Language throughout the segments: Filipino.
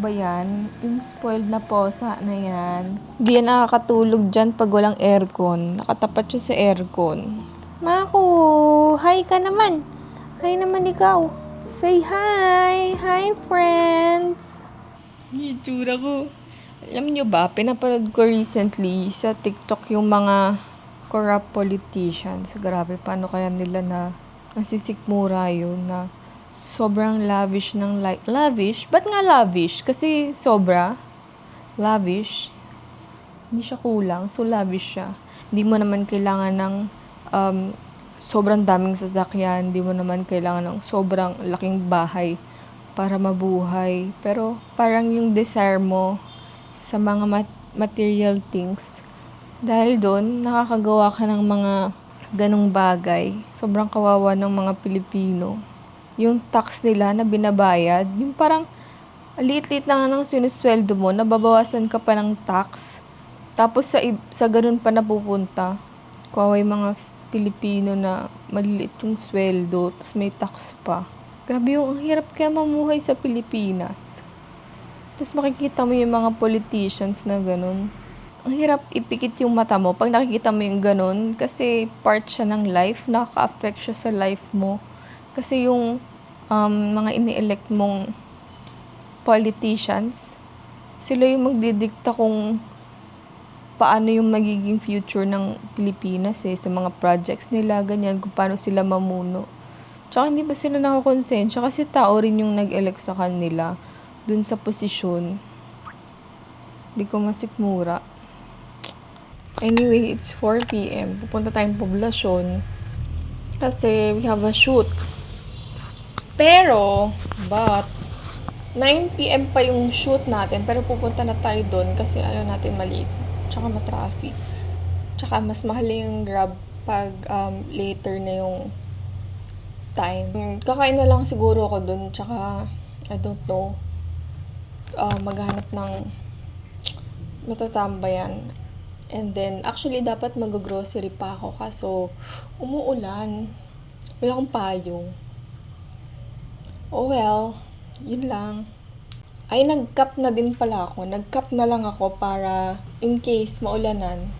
ba yan? Yung spoiled na posa na yan. Hindi yan nakakatulog dyan pag walang aircon. Nakatapat siya sa aircon. Maku, hi ka naman. Hi naman ikaw. Say hi. Hi, friends. Yung itsura ko. Alam nyo ba, pinapanood ko recently sa TikTok yung mga corrupt politicians. Grabe, paano kaya nila nasisikmura yun na sobrang lavish ng lavish? Ba't nga lavish? Kasi sobra. Lavish. Hindi siya kulang. So, lavish siya. Hindi mo naman kailangan ng sobrang daming sasakyan. Hindi mo naman kailangan ng sobrang laking bahay para mabuhay. Pero, parang yung desire mo sa mga material things. Dahil doon, nakakagawa ka ng mga ganong bagay. Sobrang kawawa ng mga Pilipino. Yung tax nila na binabayad, yung parang liit-liit na nga ng sinusweldo mo, nababawasan ka pa ng tax. Tapos sa ganun pa napupunta. Kawawa yung mga Pilipino na maliliit yung sweldo, tapos may tax pa. Grabe yung ang hirap kaya mamuhay sa Pilipinas. Tapos makikita mo yung mga politicians na ganun. Ang hirap ipikit yung mata mo pag nakikita mo yung ganun kasi part siya ng life, nakaka-affect siya sa life mo. Kasi yung mga ini-elect mong politicians, sila yung magdidikta kung paano yung magiging future ng Pilipinas sa mga projects nila, ganyan, kung paano sila mamuno. Tsaka hindi ba sila nakakonsensya kasi tao rin yung nag-elect sa kanila dun sa posisyon. Hindi ko masikmura. Anyway, it's 4 p.m. Pupunta tayong poblasyon kasi we have a shoot. But 9 p.m. pa yung shoot natin pero pupunta na tayo doon kasi natin maliit. Tsaka ma-traffic. Tsaka mas mahal yung Grab pag later na yung time. Kakain na lang siguro ako doon tsaka I don't know. Maghanap ng matatambayan. And then, actually, dapat mag-grocery pa ako kaso umuulan. Wala akong payong. Oh well, yun lang. Ay, nag-cup na din pala ako. Nag-cup na lang ako para in case maulanan.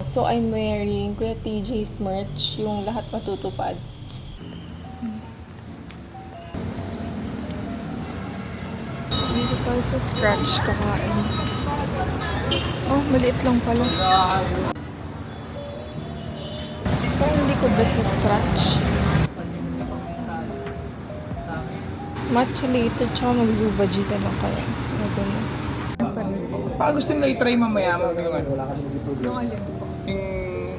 So, I'm wearing Kuya TJ's merch, yung lahat matutupad. Dito tayo sa Scratch kakain. Oh, maliit lang pala. Parang hindi ko bet sa Scratch. Matcha later, tsaka mag-zubajita lang kaya. Ito na. Baka gusto nila i-try mamaya yung ano. Yung alin? Yung,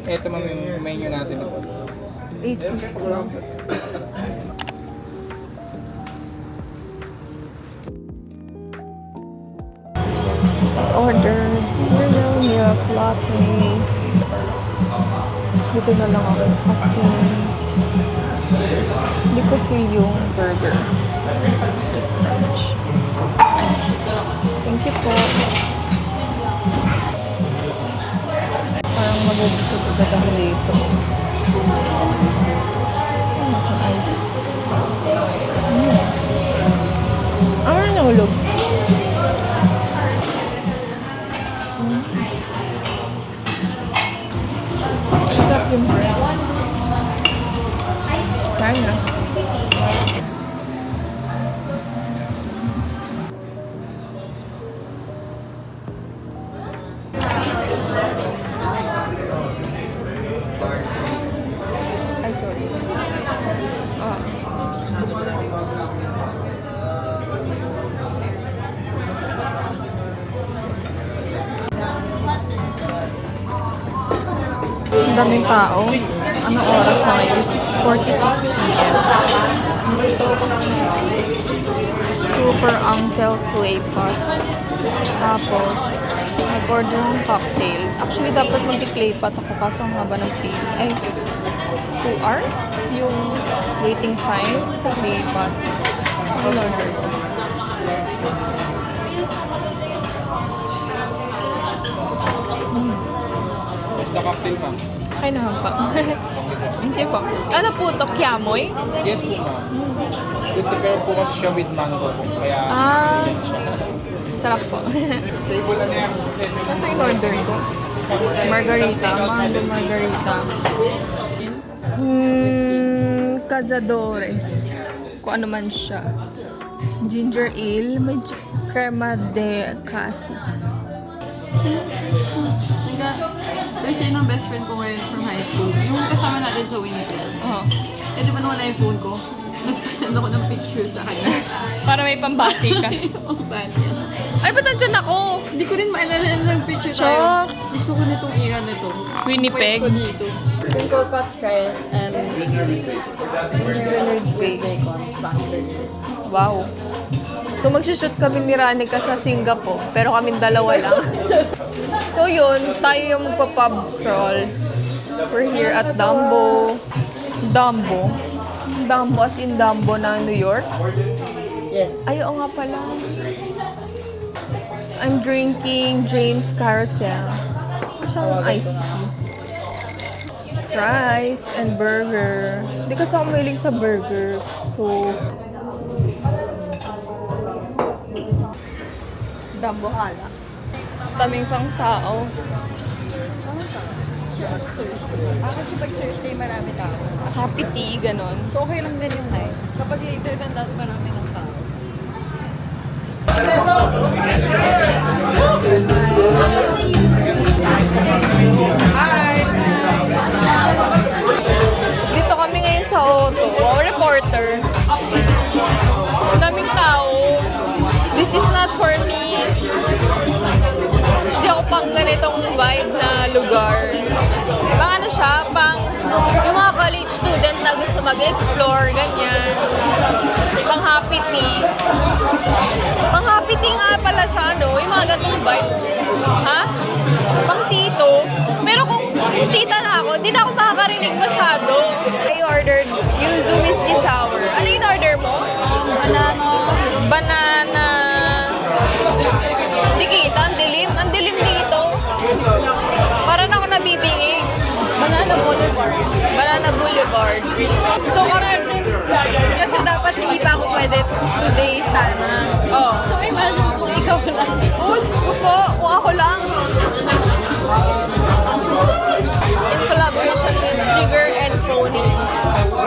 eto ma'am yung menu natin. 8.50 lang. Ordered cereal milk latte. Dito na lang ako kasi hindi ko feel yung burger sa Scratch. Thank you po. Parang mabubusog agad ako dito. Iced. Nahulog. Sarap yung bread. Kaya na. Ay, sorry. Ang daming tao. Anong oras na ngayon? 6:46 p.m. Dito ako sa Super Uncle Clay Pot. Tapos, nag-order ng cocktail. Actually, dapat mag-clay pot ako kaso ang haba ng pila. Ay, 2 hours yung waiting time sa clay pot. Ano order ko? Basta cocktail ma'am. Ay, nahampa. Hindi po. Ano po ito? Kiamoy? Yes po ma'am. Prepare po kasi siya with mango po. Kaya yan siya. Sarap po. Ito yung order ko. Margarita. Mango margarita. Cazadores. Kung ano man siya. Ginger ale. May crema de cassis. Kasi yun ang best friend ko ngayon from high school. Yung kasama natin sa Winnipeg. Oh. Eh, di ba nawala yung phone ko? Nagkasend ako ng picture sa kanya. Para may pambati ka. Ang bad yan. Ay, ba't andyan ako? Hindi ko rin maalala ng picture tayo. Shucks! Gusto ko nitong era na to. Winnipeg. Point ko dito. Crinkle cut fries and winner bacon sandwiches. Wow. So, magsushoot kami ni Ranica sa Singapore. Pero kaming dalawa lang. So, yun. Tayo yung magpa-pub crawl. We're here at Dumbo. Dumbo. Dumbo as in Dumbo na New York. Yes. Ay, oo nga pala. I'm drinking James Carousel. Siyang iced tea. Fries and burger. Hindi kasi ako mahilig sa burger. So, Dumbo hala. Daming pang tao. Kasi pag Thursday marami tao. Happy tea, ganon. So okay lang din yung night. Kapag later than that, marami ng tao. Dito kami ngayon sa auto. Wow, reporter. Daming tao. This is not for me. Hindi ako pang ganitong vibe na lugar. Pang ano siya, pang yung mga college student na gusto mag-explore, ganyan. Pang happy tea. Pang happy tea nga pala siya, no? Yung mga ganitong vibe. Ha? Pang tito. Pero kung tita na ako, di na ako makakarinig masyado. I ordered yuzu whiskey sour. Ano yung order mo? Banana. Banana. Di kita, ang dilim. Ang dilim dito. Parang ako nabibingi. Banana Boulevard. Banana Boulevard. So, Imagine, kasi dapat hindi pa ako pwede today sana. oh. So imagine kung ikaw lang. Oh, Diyos ko po. Kung ako lang. In collaboration with Jigger and Pony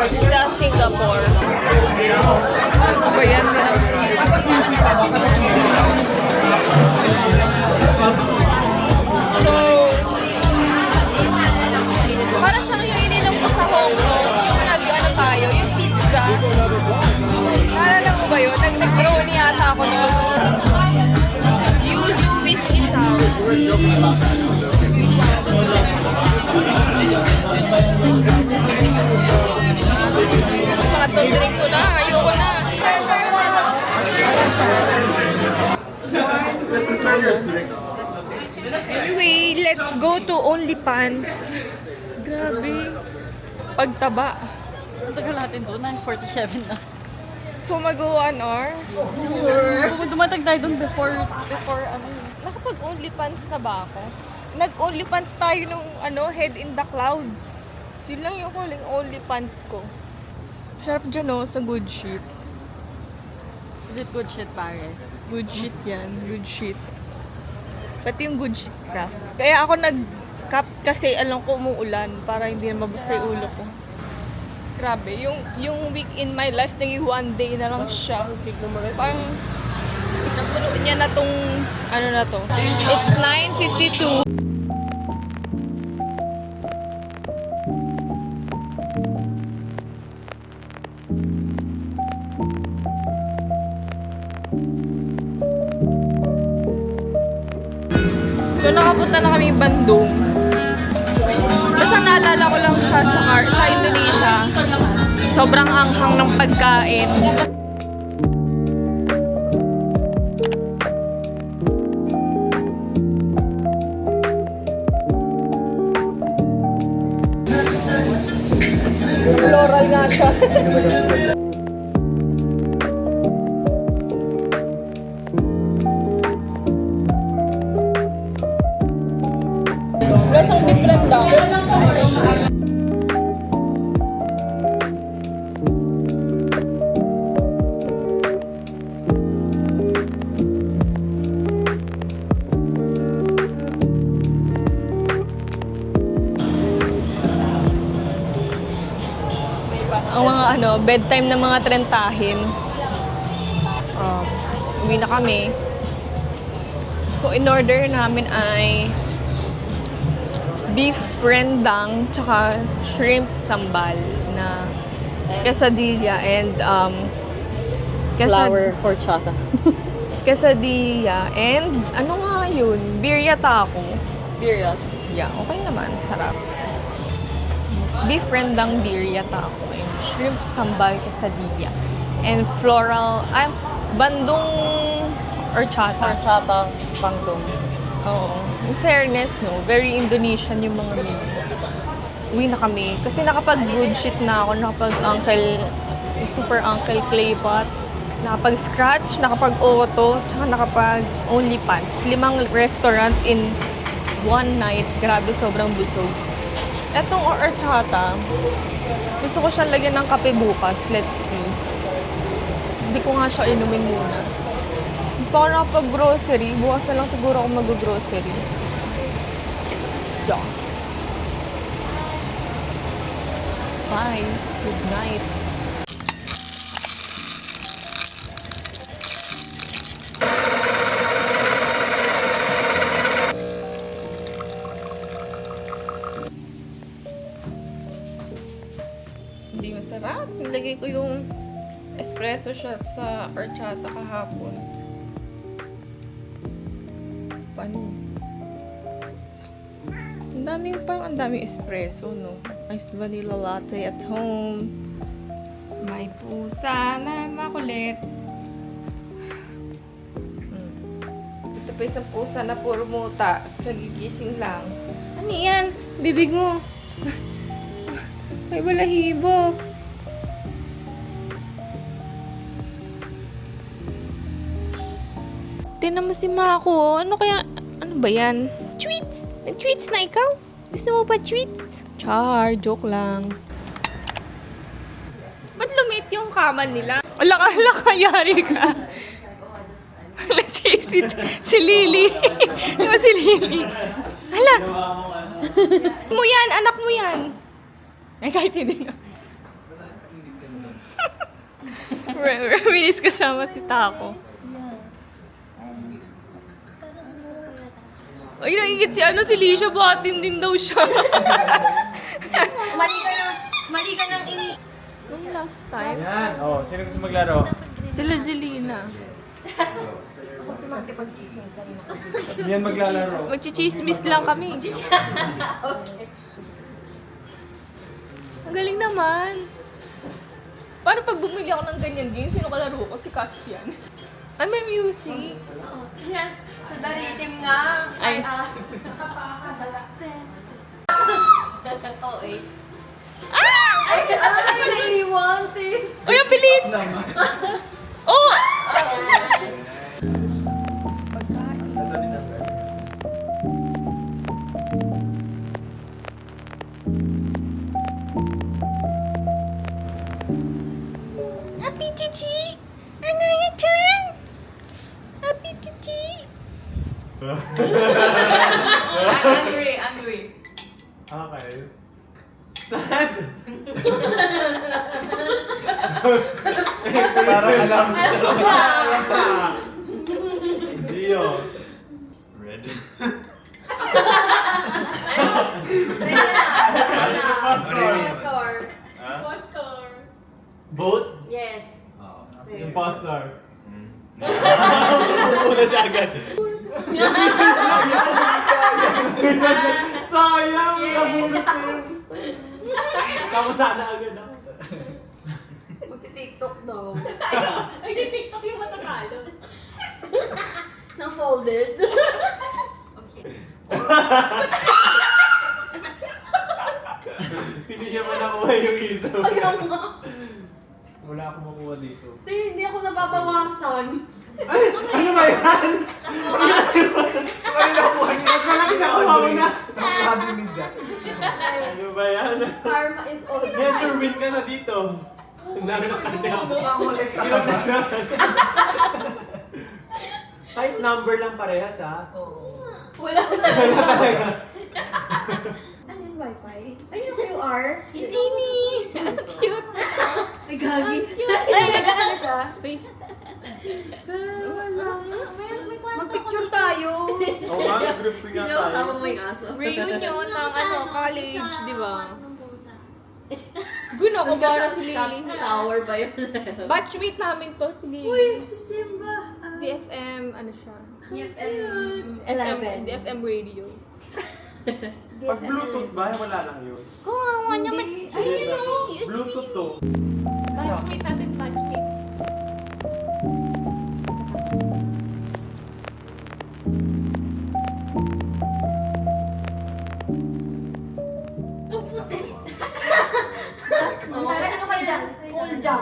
sa Singapore. Ba yan? So, para siyang yung ininom ko sa Hong Kong, yung nag-ano tayo, yung pizza. Naalala mo ba yun? Nag-brownie yata ako doon. Yuzu whiskey sour. Mga to drink ko na, ayoko na. Anyway, let's go to OnlyPants. Grabe. Pagtaba. Tagal natin doon, 9:47 na. So mag-1 hour? Kung dumatag tayo doon before Ano? Nakapag-OnlyPants na ba ako? Nag-OnlyPants tayo nung Head in the Clouds. Yun lang yung huling OnlyPants ko. Sarap dyan sa good shit. is it good shit, pare? Good shit yan. Good shit. Pati yung good shit craft. Kaya ako nag-cap kasi alam ko umuulan para hindi na mabasa yung ulo ko. Grabe. Yung week in my life, naging one day na lang siya. Parang napuno niya na tong na to. It's 9:52. So nakapunta na kami Bandung. Basta naalala ko lang sa Indonesia, sobrang anghang ng pagkain. Floral nga siya. Lasang different daw. ang mga bedtime ng mga trentahin. Uwi na kami. So, in order namin ay beef rendang tsaka shrimp sambal na quesadilla and Flour horchata. quesadilla and ano nga yun? Birria taco. Beer yan. Yeah, okay naman. Sarap. Beef rendang birria taco and shrimp sambal quesadilla and floral, bandung horchata. Horchata, pangdong. Oo. In fairness, no, very Indonesian yung mga menu. Uwi na kami. Kasi nakapag-good shit na ako. Super Uncle Claypot. Nakapag-scratch, nakapag-auto, tsaka nakapag-OnlyFans. 5 restaurant in one night. Grabe, sobrang busog. Etong horchata, gusto ko siyang lagyan ng kape bukas. Let's see. Hindi ko nga siya inumin muna. Hindi pa ako nakapag-grocery. Bukas na lang siguro ako mag-grocery. Yeah. Bye. Good night. Hindi masarap. Nilagay ko yung espresso shot sa horchata kahapon. Panis. Ang daming espresso, no? Iced vanilla latte at home. May pusa na makulit. Ito pa isang pusa na puro muta. Kagigising lang. Ano yan? Bibig mo. May balahibo. Tingnan mo si Mako. Ano ba yan? Tweets! Nag-tweets na ikaw? Gusto mo pa tweets? Char, joke lang. Ba't lumiit yung kama nila? Alaka, yari ka. si Lily. Diba si Lily? Hala! mo yan, anak mo yan. Ay, kahit hindi na. Reminis kasama si Taco. Ay, nakikit si Lisha, batin din daw siya. Mali ka nang ini. Nung last time, Yan. Oh, sino gusto maglaro? sila Jelina. Yan maglalaro. Magchichismis lang kami. Ang galing naman. Paano pag bumili ako ng ganyan game, sino kalaro ko? Si Cassian. Ay, may music. Yan. Sa daritim nga. Ay. Okay. Ah! Ay, naiiwan, Tim. Uy, ang bilis! Oh! Happy Chichi! Ano yan dyan? Happy Chichi! Angry. Okay. Sad! Parang alam. Gio. Ready? Pastor. Impostor! Boat? Yes. Impostor. Una siya agad. Sayang! Nabulot ko yun. Tapos sana agad ako. Magti-tiktok daw. Ay, di TikTok yung matatalo. Na-folded. Okay. Hindi niya pa nakuha yung isaw. Ayaw nga. Wala akong makuha dito. Hindi ako nababawasan. Ay! Ano ba yan? Ano nakuha niya? Malaki nakuha mo na. Nakuha din ni Jack. Ano ba yan? Karma is all. Yes, sir, win ka na dito. Ang dami ng kanya. Makulit ka ba? Kahit number lang parehas, ha? Wala na. Wala talaga. Ano yung wifi? Ay, yung QR? Tini! Ang cute! ah. Face. Mag-picture tayo. Oo nga, group nga tayo. mo yung aso. Reunion ng college, di ba? Guna ko para si Lily. Tower ba yun? Batchmate namin to si Lily. Si Simba. DFM, ano siya? DFM 11. DFM radio. Pag Bluetooth ba, wala lang yun. Kawawa naman. Sige na. Bluetooth to. Batchmate natin, batchmate. Parang ano kayo dyan? Cool jam.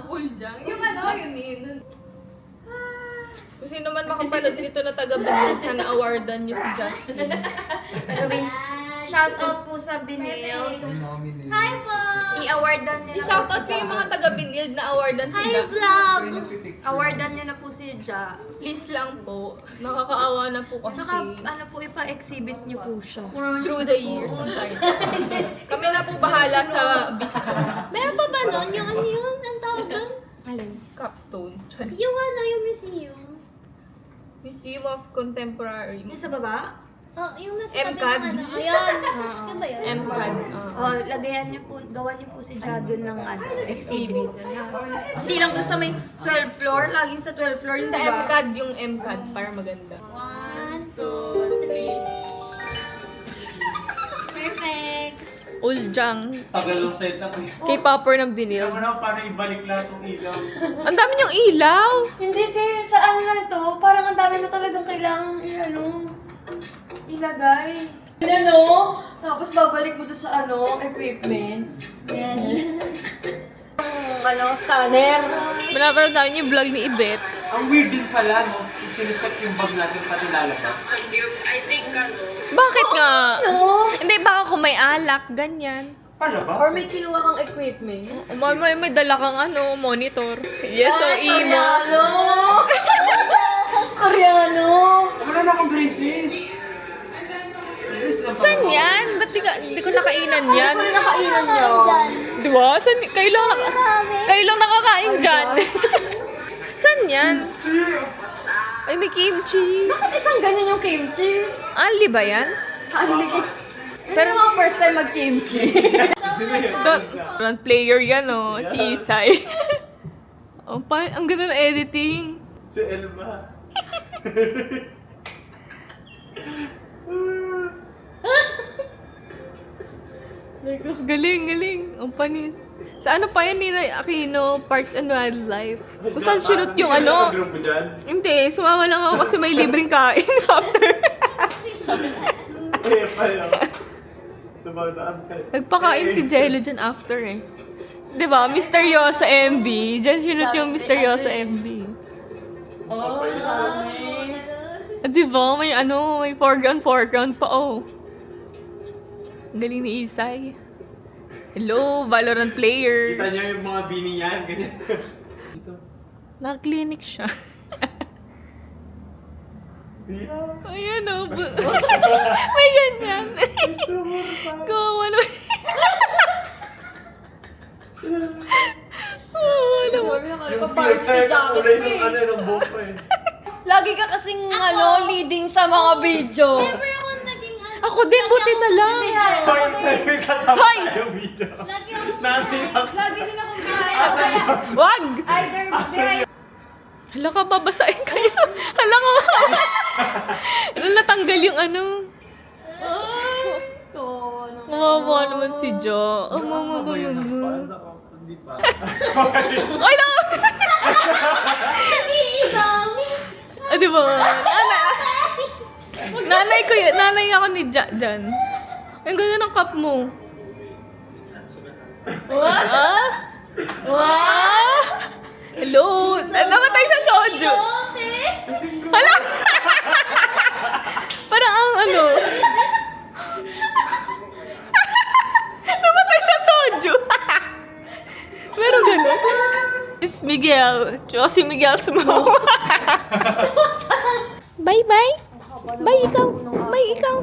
Puljang. Yung ano, yun yun. Kung sino man makapanood dito na taga-Binil, sana awardan niyo si Justin. Tagabin. Shout out po sa Binil. Hi po! I-awardan niyo na po I-shoutout si niyo yung Ja. mga taga-Binil na awardan si Hi Ja. vlog! Awardan niyo na po si Ja. Please lang po. Nakakaawa na po kasi. Tsaka ano po, ipa-exhibit niyo po siya. Through the years of time. Kami na po bahala sa visitors. Meron pa ba nun? Yung ano yun? Ang tawag doon? Alin? Capstone. Yung ano, yung museum. Museum of Contemporary. Yung sa baba? Oh, yung nasa tabi MCAD. ng ano. Ayun. Oo. Yun ba yun? MCAD. Oh, lagayan niyo po, gawan niyo po si Ja doon ng ano, exhibit. Hindi lang doon sa may 12th floor, laging sa 12th floor yung Sa diba? MCAD, yung MCAD para maganda. 1, 2, 3. Perfect. Uljang. Tagal ng setup eh. K-popper ng Binil. Alam mo na paano ibalik lahat ng ilaw. Ang dami niyong ilaw! Hindi, sa ano lang to, parang ang dami mo talagang kailangan ilagay. Ano? Tapos babalik mo doon sa ano, equipments. Yan. Ano, scanner. Manapanood namin yung vlog ni Ibet. Ang weird din pala, no? Chine-check yung bag natin pati lalabas. Bakit nga? No? Hindi, baka kung may alak, ganyan. Palabas? Or may kinuha kang equipment. May dala kang ano, monitor. Yes, so emo. Koreano! Koreano! Wala na akong braces. Saan yan? Ba't di ko nakainan yan? Ano nakainan niyo? Dyan. Di ba? Saan? Marami. Kayo lang nakakain dyan. Saan yan? Ay, may kimchi. Bakit isang ganyan yung kimchi? Ali ba yan? Pero mga first time mag-kimchi. Front player yan, oh. Si Isay. Ang ganda ng editing. Si Elma. Galing. Ang panis. Sa ano pa yan ni Aquino, Parks and Wildlife. Kung saan shoot yung ano? Group mo dyan? Hindi, sumama lang ako kasi may libreng kain after. Eh, payo. Tumadaan ka. Nagpakain si Jello dyan after eh. Diba? Misteryosa MB. Dyan sinut yung Misteryosa MB. Oh, Diba? May ano, may foreground pa oh. Ang galing ni Isay. Hello, Valorant player. Kita niyo yung mga bini niyan, ganyan. Dito. Naka-clinic siya. Yeah. Ayan oh. May ganyan. Gawa naman. Oo, naman. Yung filter na kulay ng ano, ng buhok ko eh. Lagi ka kasing ano, leading sa mga video. Never ako naging ano. Ako din, buti na lang. Point time may kasama Hoy! tayong video. Lagi ako Nani ako. Lagi din akong behind. Wag! Either behind. Hala ka, babasain kayo. Hala ka, hala natanggal yung ano. Kawawa naman si Jo. Oh, mama. Hindi pa. Ay, lang! nag-iinom. Ah, di ba? Nanay ko yun. Nanay ako ni Jan. Ang ganda ng cup mo. Ah? Ah? Hello? Namatay sa soju. Okay. Hala! Parang ang ano. Namatay sa soju. Meron gano'n. It's Miguel. Tsaka si Miguel Smoke. Bye-bye. Bye ikaw. Bye ikaw.